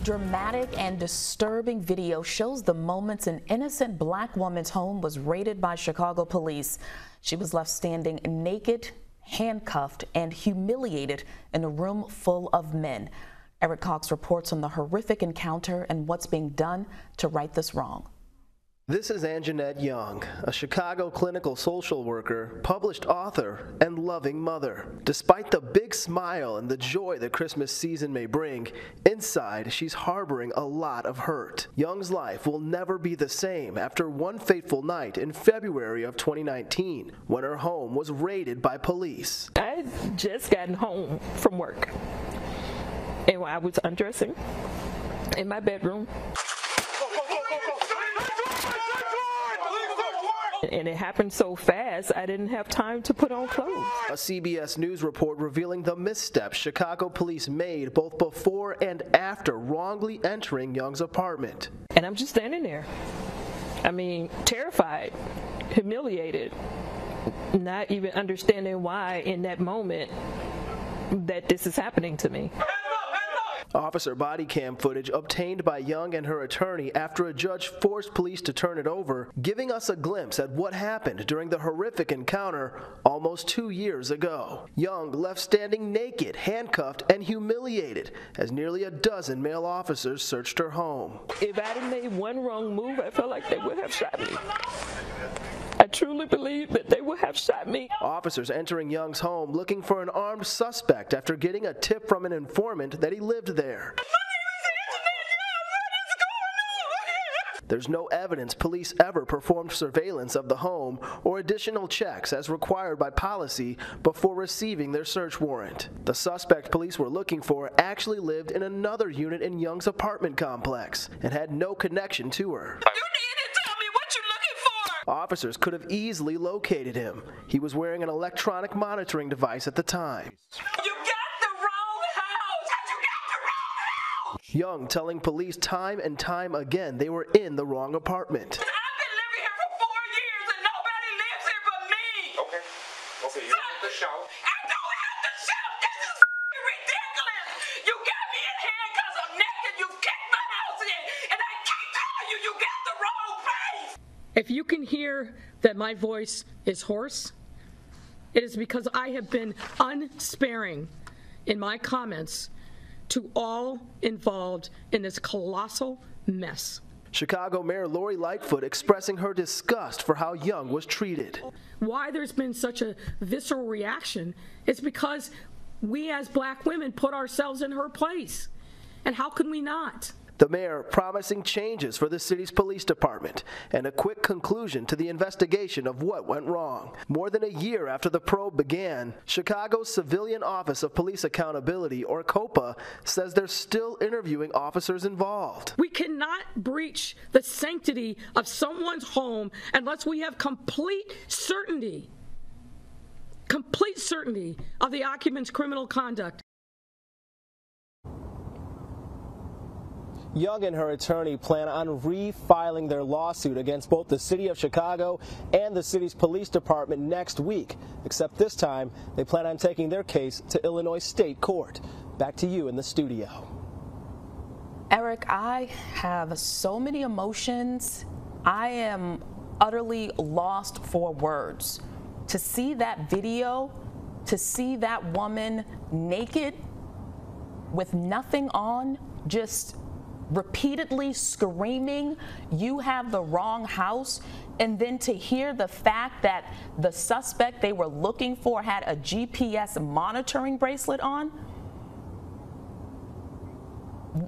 Dramatic and disturbing video shows the moments an innocent black woman's home was raided by Chicago police. She was left standing naked, handcuffed, and humiliated in a room full of men. Eric Cox reports on the horrific encounter and what's being done to right this wrong. This is Anjanette Young, a Chicago clinical social worker, published author, and loving mother. Despite the big smile and the joy the Christmas season may bring, inside she's harboring a lot of hurt. Young's life will never be the same after one fateful night in February of 2019 when her home was raided by police. I had just gotten home from work, and while I was undressing in my bedroom, and it happened so fast, I didn't have time to put on clothes. A CBS News report revealing the missteps Chicago police made both before and after wrongly entering Young's apartment. And I'm just standing there. I mean, terrified, humiliated, not even understanding why in that moment that this is happening to me. Officer body cam footage obtained by Young and her attorney after a judge forced police to turn it over, giving us a glimpse at what happened during the horrific encounter almost 2 years ago. Young left standing naked, handcuffed, and humiliated as nearly a dozen male officers searched her home. If I had made one wrong move, I felt like they would have shot me. I truly believe that they would have shot me. Officers entering Young's home looking for an armed suspect after getting a tip from an informant that he lived there. There's no evidence police ever performed surveillance of the home or additional checks as required by policy before receiving their search warrant. The suspect police were looking for actually lived in another unit in Young's apartment complex and had no connection to her. Officers could have easily located him. He was wearing an electronic monitoring device at the time. You got the wrong house! You got the wrong house! Young telling police time and time again they were in the wrong apartment. I've been living here for 4 years and nobody lives here but me! Okay, you don't have to shout. I don't have to shout! This is ridiculous! You got me in handcuffs, I'm naked, you kicked my house in, and I keep telling you, you got the wrong place! If you can hear that my voice is hoarse, it is because I have been unsparing in my comments to all involved in this colossal mess. Chicago Mayor Lori Lightfoot expressing her disgust for how Young was treated. Why there's been such a visceral reaction is because we as black women put ourselves in her place. And how can we not? The mayor promising changes for the city's police department and a quick conclusion to the investigation of what went wrong. More than a year after the probe began, Chicago's Civilian Office of Police Accountability, or COPA, says they're still interviewing officers involved. We cannot breach the sanctity of someone's home unless we have complete certainty of the occupant's criminal conduct. Young and her attorney plan on refiling their lawsuit against both the city of Chicago and the city's police department next week, except this time they plan on taking their case to Illinois State Court. Back to you in the studio. Eric, I have so many emotions. I am utterly lost for words. To see that video, to see that woman naked with nothing on, just repeatedly screaming, "You have the wrong house," and then to hear the fact that the suspect they were looking for had a GPS monitoring bracelet on.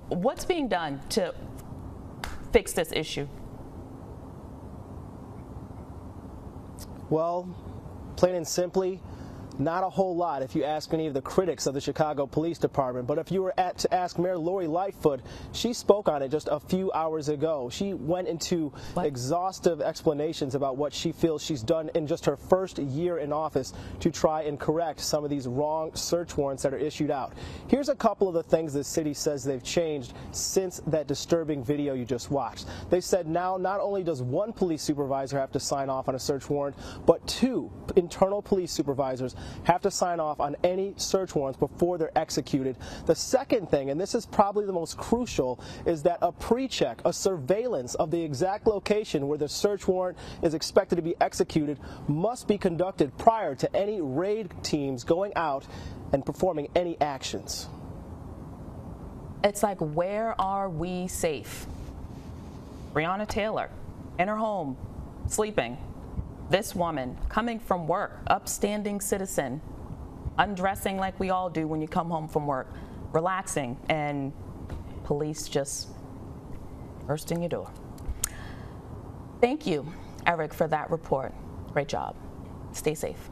What's being done to fix this issue? Well, plain and simply, not a whole lot if you ask any of the critics of the Chicago Police Department. But if you were to ask Mayor Lori Lightfoot, she spoke on it just a few hours ago. She went into exhaustive explanations about what she feels she's done in just her first year in office to try and correct some of these wrong search warrants that are issued out. Here's a couple of the things the city says they've changed since that disturbing video you just watched. They said now not only does one police supervisor have to sign off on a search warrant, but 2 internal police supervisors have to sign off on any search warrants before they're executed. The second thing, and this is probably the most crucial, is that a pre-check, a surveillance of the exact location where the search warrant is expected to be executed must be conducted prior to any raid teams going out and performing any actions. It's like, where are we safe? Breonna Taylor, in her home, sleeping. This woman, coming from work, upstanding citizen, undressing like we all do when you come home from work, relaxing, and police just bursting your door. Thank you, Eric, for that report. Great job. Stay safe.